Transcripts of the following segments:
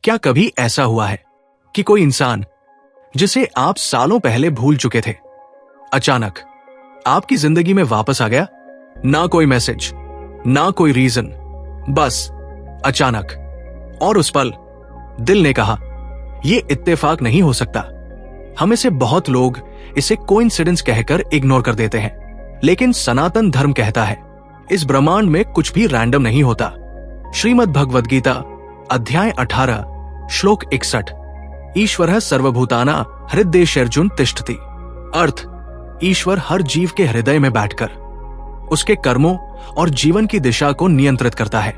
क्या कभी ऐसा हुआ है कि कोई इंसान जिसे आप सालों पहले भूल चुके थे, अचानक आपकी जिंदगी में वापस आ गया? ना कोई मैसेज, ना कोई रीजन, बस अचानक। और उस पल दिल ने कहा, यह इत्तेफाक नहीं हो सकता। हम इसे बहुत लोग इसे कोइंसिडेंस कहकर इग्नोर कर देते हैं, लेकिन सनातन धर्म कहता है इस ब्रह्मांड में कुछ भी रैंडम नहीं होता। श्रीमद् भगवद गीता अध्याय 18 श्लोक 61, ईश्वरः सर्वभूताना हृदयेषु तिष्ठति। अर्थ, ईश्वर हर जीव के हृदय में बैठकर उसके कर्मों और जीवन की दिशा को नियंत्रित करता है।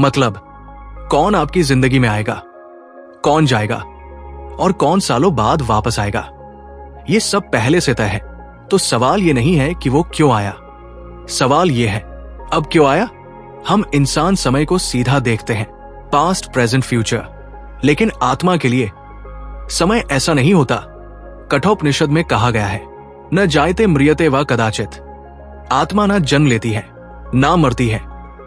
मतलब, कौन आपकी जिंदगी में आएगा, कौन जाएगा और कौन सालों बाद वापस आएगा, ये सब पहले से तय है। तो सवाल ये नहीं है कि वो क्यों आया, सवाल ये है अब क्यों आया। हम इंसान समय को सीधा देखते हैं, पास्ट, प्रेजेंट, फ्यूचर, लेकिन आत्मा के लिए समय ऐसा नहीं होता। कठोपनिषद में कहा गया है, न जायते म्रियते वा कदाचित। आत्मा ना जन्म लेती है, ना मरती है,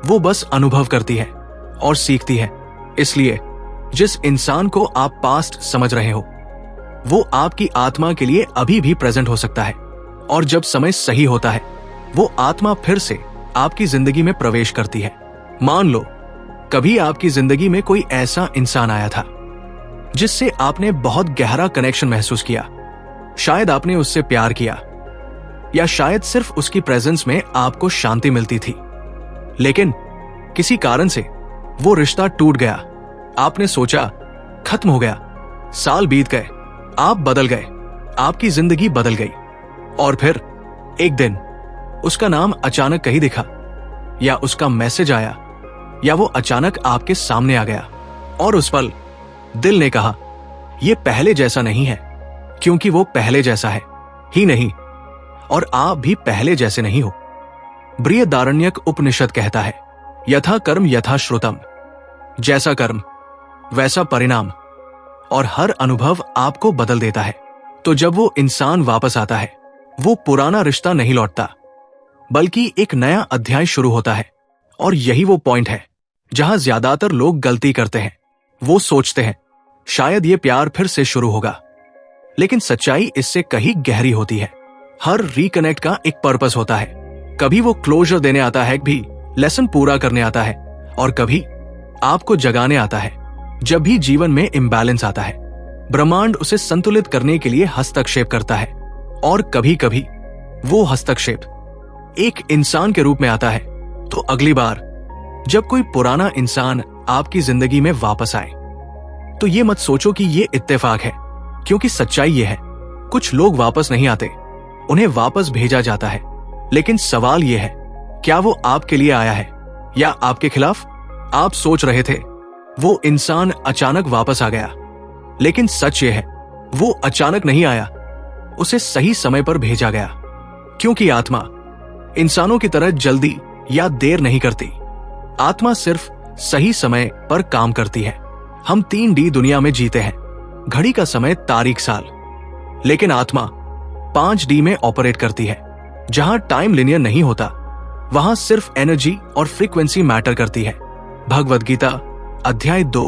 वो बस अनुभव करती है और सीखती है। इसलिए जिस इंसान को आप पास्ट समझ रहे हो, वो आपकी आत्मा के लिए अभी भी प्रेजेंट हो सकता है। और जब समय सही होता है, वो आत्मा फिर से आपकी जिंदगी में प्रवेश करती है। मान लो कभी आपकी जिंदगी में कोई ऐसा इंसान आया था जिससे आपने बहुत गहरा कनेक्शन महसूस किया। शायद आपने उससे प्यार किया, या शायद सिर्फ उसकी प्रेजेंस में आपको शांति मिलती थी। लेकिन किसी कारण से वो रिश्ता टूट गया। आपने सोचा खत्म हो गया, साल बीत गए, आप बदल गए, आपकी जिंदगी बदल गई। और फिर एक दिन उसका नाम अचानक कहीं दिखा, या उसका मैसेज आया, या वो अचानक आपके सामने आ गया। और उस पल दिल ने कहा, यह पहले जैसा नहीं है, क्योंकि वो पहले जैसा है ही नहीं, और आप भी पहले जैसे नहीं हो। बृहदारण्यक उपनिषद कहता है, यथा कर्म यथा श्रुतम। जैसा कर्म वैसा परिणाम, और हर अनुभव आपको बदल देता है। तो जब वो इंसान वापस आता है, वो पुराना रिश्ता नहीं लौटता, बल्कि एक नया अध्याय शुरू होता है। और यही वो पॉइंट है जहां ज्यादातर लोग गलती करते हैं। वो सोचते हैं शायद ये प्यार फिर से शुरू होगा, लेकिन सच्चाई इससे कहीं गहरी होती है। हर रिकनेक्ट का एक पर्पस होता है। कभी वो क्लोजर देने आता है, भी लेसन पूरा करने आता है, और कभी आपको जगाने आता है। जब भी जीवन में इम्बैलेंस आता है, ब्रह्मांड उसे संतुलित करने के लिए हस्तक्षेप करता है। और कभी कभी वो हस्तक्षेप एक इंसान के रूप में आता है। तो अगली बार जब कोई पुराना इंसान आपकी जिंदगी में वापस आए, तो ये मत सोचो कि ये इत्तेफाक है, क्योंकि सच्चाई ये है, कुछ लोग वापस नहीं आते, उन्हें वापस भेजा जाता है। लेकिन सवाल ये है, क्या वो आपके लिए आया है या आपके खिलाफ? आप सोच रहे थे वो इंसान अचानक वापस आ गया, लेकिन सच ये है, वो अचानक नहीं आया, उसे सही समय पर भेजा गया। क्योंकि आत्मा इंसानों की तरह जल्दी या देर नहीं करती। आत्मा सिर्फ सही समय पर काम करती है। हम 3D दुनिया में जीते हैं, घड़ी का समय, तारीख, साल, लेकिन आत्मा 5D में ऑपरेट करती है, जहां टाइम लिनियर नहीं होता, वहां सिर्फ एनर्जी और फ्रीक्वेंसी मैटर करती है। भगवद गीता अध्याय 2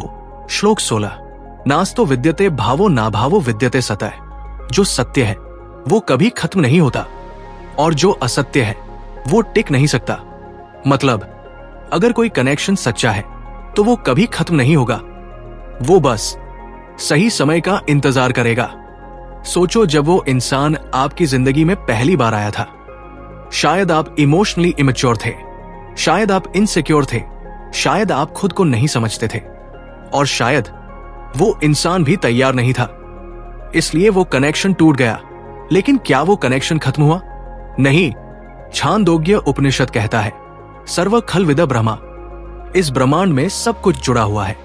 श्लोक 16, नास्तो विद्यते भावो ना भावो विद्यते सतः। जो सत्य है वो कभी खत्म नहीं होता, और जो असत्य है वो टिक नहीं सकता। मतलब, अगर कोई कनेक्शन सच्चा है तो वो कभी खत्म नहीं होगा, वो बस सही समय का इंतजार करेगा। सोचो, जब वो इंसान आपकी जिंदगी में पहली बार आया था, शायद आप इमोशनली इमेच्योर थे, शायद आप इनसिक्योर थे, शायद आप खुद को नहीं समझते थे, और शायद वो इंसान भी तैयार नहीं था, इसलिए वो कनेक्शन टूट गया। लेकिन क्या वो कनेक्शन खत्म हुआ? नहीं। छांदोग्य उपनिषद कहता है, सर्व खलविद ब्रह्मा। इस ब्रह्मांड में सब कुछ जुड़ा हुआ है,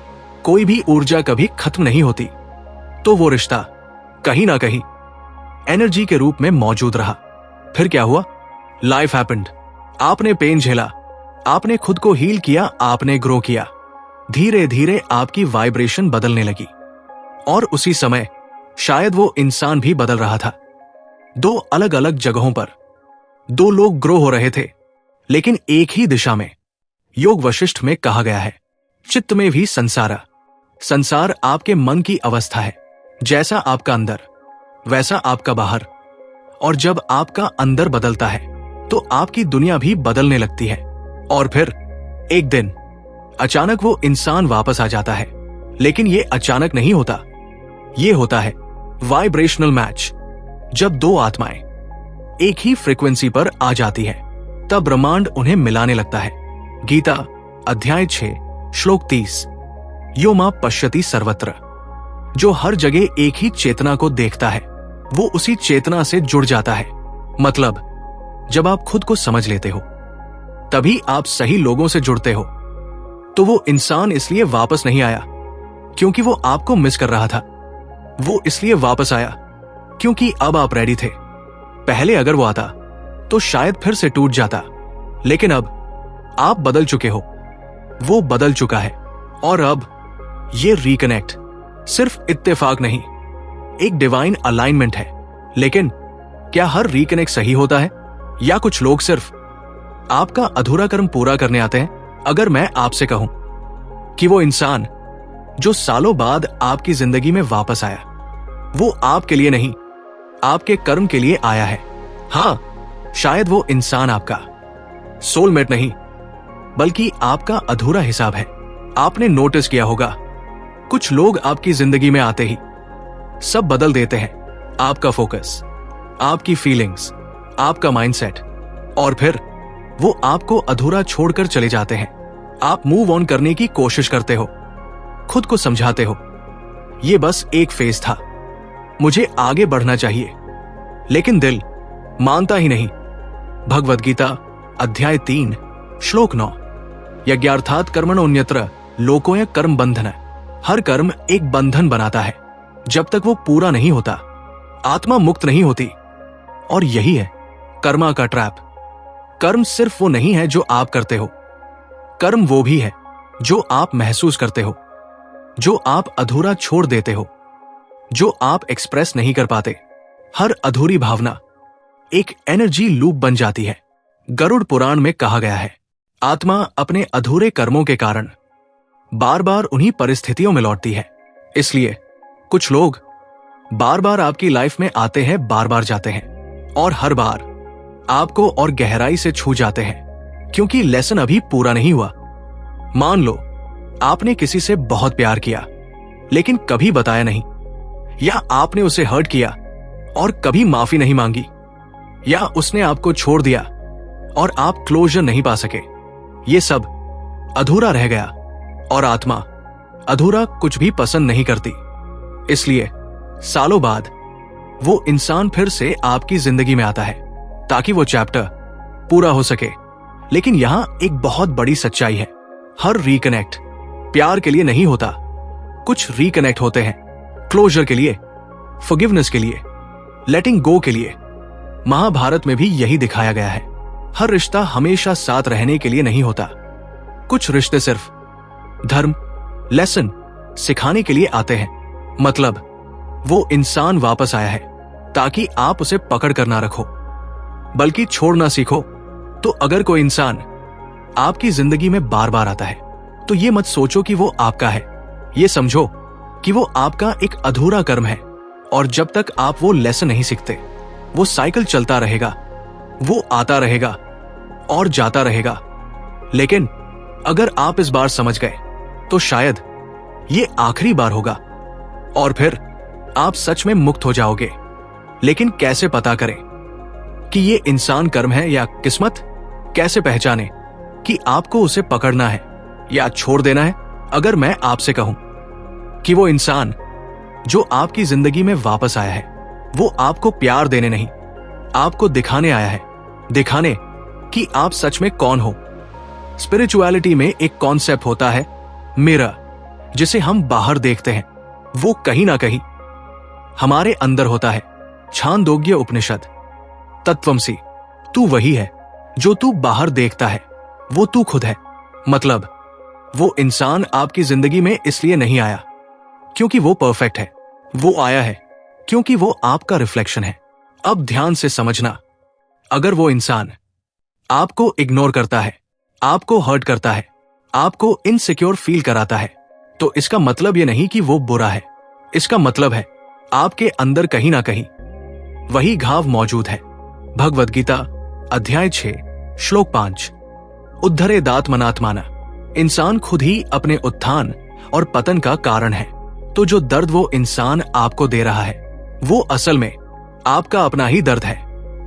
कोई भी ऊर्जा कभी खत्म नहीं होती। तो वो रिश्ता कहीं ना कहीं एनर्जी के रूप में मौजूद रहा। फिर क्या हुआ? Life happened. आपने पेन झेला, आपने खुद को हील किया, आपने ग्रो किया। धीरे धीरे आपकी वाइब्रेशन बदलने लगी, और उसी समय शायद वो इंसान भी बदल रहा था। 2 अलग अलग जगहों पर 2 लोग ग्रो हो रहे थे, लेकिन एक ही दिशा में। योग वशिष्ठ में कहा गया है, चित्त में भी संसारा, संसार आपके मन की अवस्था है। जैसा आपका अंदर वैसा आपका बाहर। और जब आपका अंदर बदलता है तो आपकी दुनिया भी बदलने लगती है। और फिर एक दिन अचानक वो इंसान वापस आ जाता है। लेकिन ये अचानक नहीं होता, ये होता है वाइब्रेशनल मैच। जब दो आत्माएं एक ही फ्रीक्वेंसी पर आ जाती है तब ब्रह्मांड उन्हें मिलाने लगता है। गीता अध्याय 6 श्लोक 30। यो मां पश्यति सर्वत्र। जो हर जगह एक ही चेतना को देखता है वो उसी चेतना से जुड़ जाता है। मतलब जब आप खुद को समझ लेते हो तभी आप सही लोगों से जुड़ते हो। तो वो इंसान इसलिए वापस नहीं आया क्योंकि वो आपको मिस कर रहा था, वो इसलिए वापस आया क्योंकि अब आप रेडी थे। पहले अगर वो आता तो शायद फिर से टूट जाता, लेकिन अब आप बदल चुके हो, वो बदल चुका है। और अब ये रिकनेक्ट सिर्फ इत्तेफाक नहीं, एक डिवाइन अलाइनमेंट है। लेकिन क्या हर रिकनेक्ट सही होता है या कुछ लोग सिर्फ आपका अधूरा कर्म पूरा करने आते हैं? अगर मैं आपसे कहूं कि वो इंसान जो सालों बाद आपकी जिंदगी में वापस आया वो आपके लिए नहीं, आपके कर्म के लिए आया है। हां, शायद वो इंसान आपका सोलमेट नहीं बल्कि आपका अधूरा हिसाब है। आपने नोटिस किया होगा कुछ लोग आपकी जिंदगी में आते ही सब बदल देते हैं। आपका फोकस, आपकी फीलिंग्स, आपका माइंडसेट। और फिर वो आपको अधूरा छोड़कर चले जाते हैं। आप मूव ऑन करने की कोशिश करते हो, खुद को समझाते हो ये बस एक फेज था, मुझे आगे बढ़ना चाहिए, लेकिन दिल मानता ही नहीं। भगवद गीता अध्याय 3 श्लोक 9। यज्ञार्थात् कर्मणोऽन्यत्र लोकोय कर्म बंधन। हर कर्म एक बंधन बनाता है। जब तक वो पूरा नहीं होता आत्मा मुक्त नहीं होती। और यही है कर्मा का ट्रैप। कर्म सिर्फ वो नहीं है जो आप करते हो, कर्म वो भी है जो आप महसूस करते हो, जो आप अधूरा छोड़ देते हो, जो आप एक्सप्रेस नहीं कर पाते। हर अधूरी भावना एक एनर्जी लूप बन जाती है। गरुड़ पुराण में कहा गया है आत्मा अपने अधूरे कर्मों के कारण बार बार उन्हीं परिस्थितियों में लौटती है। इसलिए कुछ लोग बार बार आपकी लाइफ में आते हैं, बार बार जाते हैं और हर बार आपको और गहराई से छू जाते हैं क्योंकि लेसन अभी पूरा नहीं हुआ। मान लो आपने किसी से बहुत प्यार किया लेकिन कभी बताया नहीं, या आपने उसे हर्ट किया और कभी माफी नहीं मांगी, या उसने आपको छोड़ दिया और आप क्लोजर नहीं पा सके। ये सब अधूरा रह गया और आत्मा अधूरा कुछ भी पसंद नहीं करती। इसलिए सालों बाद वो इंसान फिर से आपकी जिंदगी में आता है ताकि वो चैप्टर पूरा हो सके। लेकिन यहां एक बहुत बड़ी सच्चाई है, हर रिकनेक्ट प्यार के लिए नहीं होता। कुछ रिकनेक्ट होते हैं क्लोजर के लिए, फॉरगिवनेस के लिए, लेटिंग गो के लिए। महाभारत में भी यही दिखाया गया है। हर रिश्ता हमेशा साथ रहने के लिए नहीं होता। कुछ रिश्ते सिर्फ धर्म, लेसन सिखाने के लिए आते हैं। मतलब वो इंसान वापस आया है ताकि आप उसे पकड़ कर ना रखो बल्कि छोड़ना सीखो। तो अगर कोई इंसान आपकी जिंदगी में बार बार आता है तो ये मत सोचो कि वो आपका है, ये समझो कि वो आपका एक अधूरा कर्म है। और जब तक आप वो लेसन नहीं सीखते वो साइकिल चलता रहेगा, वो आता रहेगा और जाता रहेगा। लेकिन अगर आप इस बार समझ गए तो शायद ये आखिरी बार होगा और फिर आप सच में मुक्त हो जाओगे। लेकिन कैसे पता करें कि ये इंसान कर्म है या किस्मत? कैसे पहचाने कि आपको उसे पकड़ना है या छोड़ देना है? अगर मैं आपसे कहूं कि वो इंसान जो आपकी जिंदगी में वापस आया है वो आपको प्यार देने नहीं, आपको दिखाने आया है, दिखाने कि आप सच में कौन हो। स्पिरिचुअलिटी में एक कॉन्सेप्ट होता है मिरर, जिसे हम बाहर देखते हैं, वो कहीं ना कहीं हमारे अंदर होता है। छांदोग्य उपनिषद तत्वमसि, तू वही है जो तू बाहर देखता है, वो तू खुद है। मतलब वो इंसान आपकी जिंदगी में इसलिए नहीं आया क्योंकि वो परफेक्ट है, वो आया है क्योंकि वो आपका रिफ्लेक्शन है। अब ध्यान से समझना, अगर वो इंसान आपको इग्नोर करता है, आपको हर्ट करता है, आपको इनसिक्योर फील कराता है, तो इसका मतलब ये नहीं कि वो बुरा है। इसका मतलब है आपके अंदर कहीं ना कहीं वही घाव मौजूद है। भगवद गीता अध्याय 6 श्लोक 5। उद्धरेदात्मनात्माना। इंसान खुद ही अपने उत्थान और पतन का कारण है। तो जो दर्द वो इंसान आपको दे रहा है वो असल में आपका अपना ही दर्द है।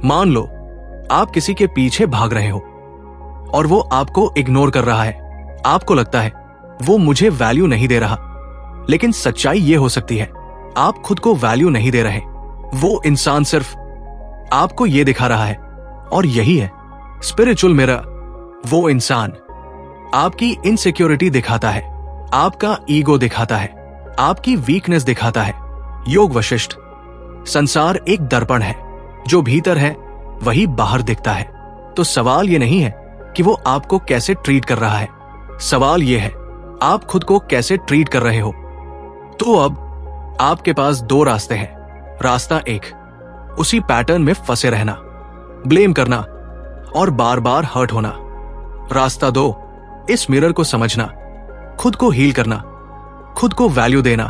मान लो आप किसी के पीछे भाग रहे हो और वो आपको इग्नोर कर रहा है। आपको लगता है वो मुझे वैल्यू नहीं दे रहा, लेकिन सच्चाई ये हो सकती है आप खुद को वैल्यू नहीं दे रहे। वो इंसान सिर्फ आपको ये दिखा रहा है, और यही है स्पिरिचुअल मिरर। वो इंसान आपकी इनसिक्योरिटी दिखाता है, आपका ईगो दिखाता है, आपकी वीकनेस दिखाता है। योग वशिष्ठ। संसार एक दर्पण है, जो भीतर है वही बाहर दिखता है। तो सवाल ये नहीं है कि वो आपको कैसे ट्रीट कर रहा है, सवाल ये है आप खुद को कैसे ट्रीट कर रहे हो। तो अब आपके पास दो रास्ते हैं। रास्ता एक, उसी पैटर्न में फंसे रहना, ब्लेम करना और बार बार हर्ट होना। रास्ता दो, इस मिरर को समझना, खुद को हील करना, खुद को वैल्यू देना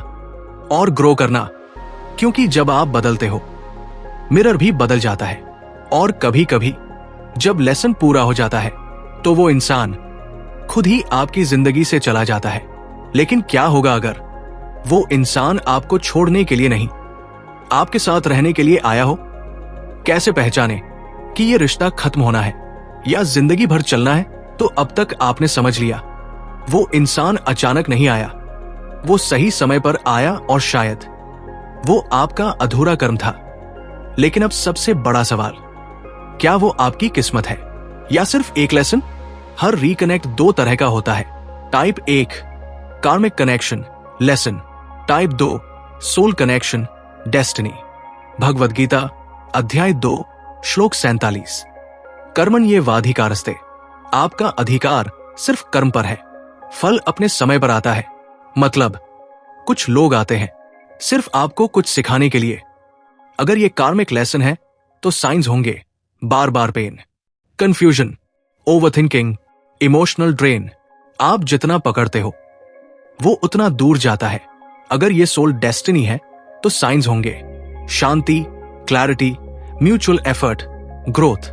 और ग्रो करना। क्योंकि जब आप बदलते हो मिरर भी बदल जाता है। और कभी कभी जब लेसन पूरा हो जाता है तो वो इंसान खुद ही आपकी जिंदगी से चला जाता है। लेकिन क्या होगा अगर वो इंसान आपको छोड़ने के लिए नहीं, आपके साथ रहने के लिए आया हो? कैसे पहचाने कि ये रिश्ता खत्म होना है या जिंदगी भर चलना है? तो अब तक आपने समझ लिया वो इंसान अचानक नहीं आया, वो सही समय पर आया और शायद वो आपका अधूरा कर्म था। लेकिन अब सबसे बड़ा सवाल, क्या वो आपकी किस्मत है या सिर्फ एक लेसन? हर रिकनेक्ट दो तरह का होता है। Type 1 karmic connection lesson, type 2 soul connection destiny. Bhagavad Gita अध्याय 2 श्लोक 47। कर्मण्येवाधिकारस्ते। आपका अधिकार सिर्फ कर्म पर है, फल अपने समय पर आता है। मतलब कुछ लोग आते हैं सिर्फ आपको कुछ सिखाने के लिए। अगर ये कार्मिक लेसन है तो साइंस होंगे बार बार pain, confusion, overthinking, emotional drain. आप जितना पकड़ते हो वो उतना दूर जाता है। अगर ये सोल डेस्टिनी है तो साइंस होंगे शांति, क्लैरिटी, म्यूचुअल एफर्ट, ग्रोथ।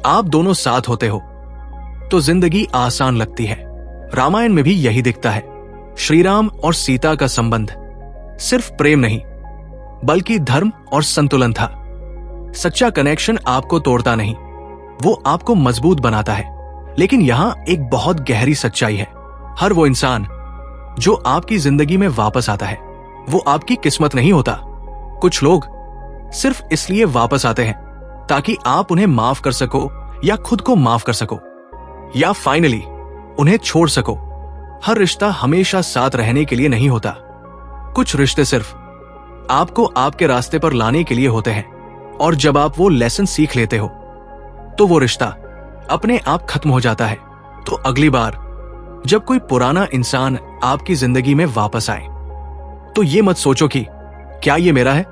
आप दोनों साथ होते हो तो जिंदगी आसान लगती है। रामायण में भी यही दिखता है। श्री राम और सीता का संबंध सिर्फ प्रेम नहीं बल्कि धर्म और संतुलन था। सच्चा कनेक्शन आपको तोड़ता नहीं, वो आपको मजबूत बनाता है। लेकिन यहां एक बहुत गहरी सच्चाई है। हर वो इंसान जो आपकी जिंदगी में वापस आता है वो आपकी किस्मत नहीं होता। कुछ लोग सिर्फ इसलिए वापस आते हैं ताकि आप उन्हें माफ कर सको या खुद को माफ कर सको या फाइनली उन्हें छोड़ सको। हर रिश्ता हमेशा साथ रहने के लिए नहीं होता। कुछ रिश्ते सिर्फ आपको आपके रास्ते पर लाने के लिए होते हैं, और जब आप वो लेसन सीख लेते हो तो वो रिश्ता अपने आप खत्म हो जाता है। तो अगली बार जब कोई पुराना इंसान आपकी जिंदगी में वापस आए तो ये मत सोचो कि क्या ये मेरा है,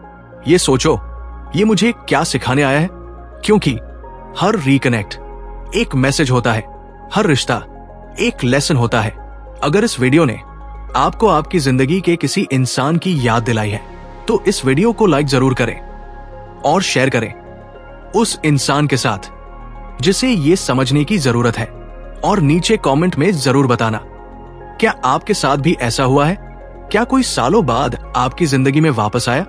ये सोचो ये मुझे क्या सिखाने आया है। क्योंकि हर रिकनेक्ट एक मैसेज होता है, हर रिश्ता एक लेसन होता है। अगर इस वीडियो ने आपको आपकी जिंदगी के किसी इंसान की याद दिलाई है तो इस वीडियो को लाइक जरूर करें और शेयर करें उस इंसान के साथ जिसे ये समझने की जरूरत है। और नीचे कमेंट में जरूर बताना, क्या आपके साथ भी ऐसा हुआ है? क्या कोई सालों बाद आपकी जिंदगी में वापस आया?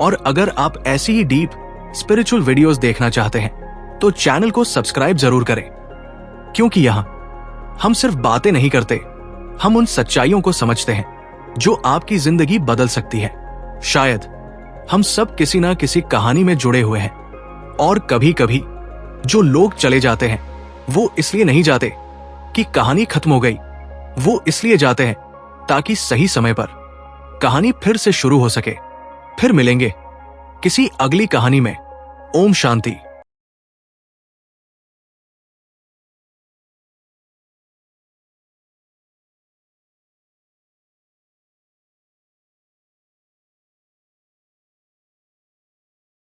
और अगर आप ऐसी ही डीप स्पिरिचुअल वीडियोस देखना चाहते हैं तो चैनल को सब्सक्राइब जरूर करें, क्योंकि यहां हम सिर्फ बातें नहीं करते, हम उन सच्चाइयों को समझते हैं जो आपकी जिंदगी बदल सकती है। शायद हम सब किसी ना किसी कहानी में जुड़े हुए हैं, और कभी कभी जो लोग चले जाते हैं वो इसलिए नहीं जाते कि कहानी खत्म हो गई, वो इसलिए जाते हैं ताकि सही समय पर कहानी फिर से शुरू हो सके। फिर मिलेंगे किसी अगली कहानी में। ओम शांति।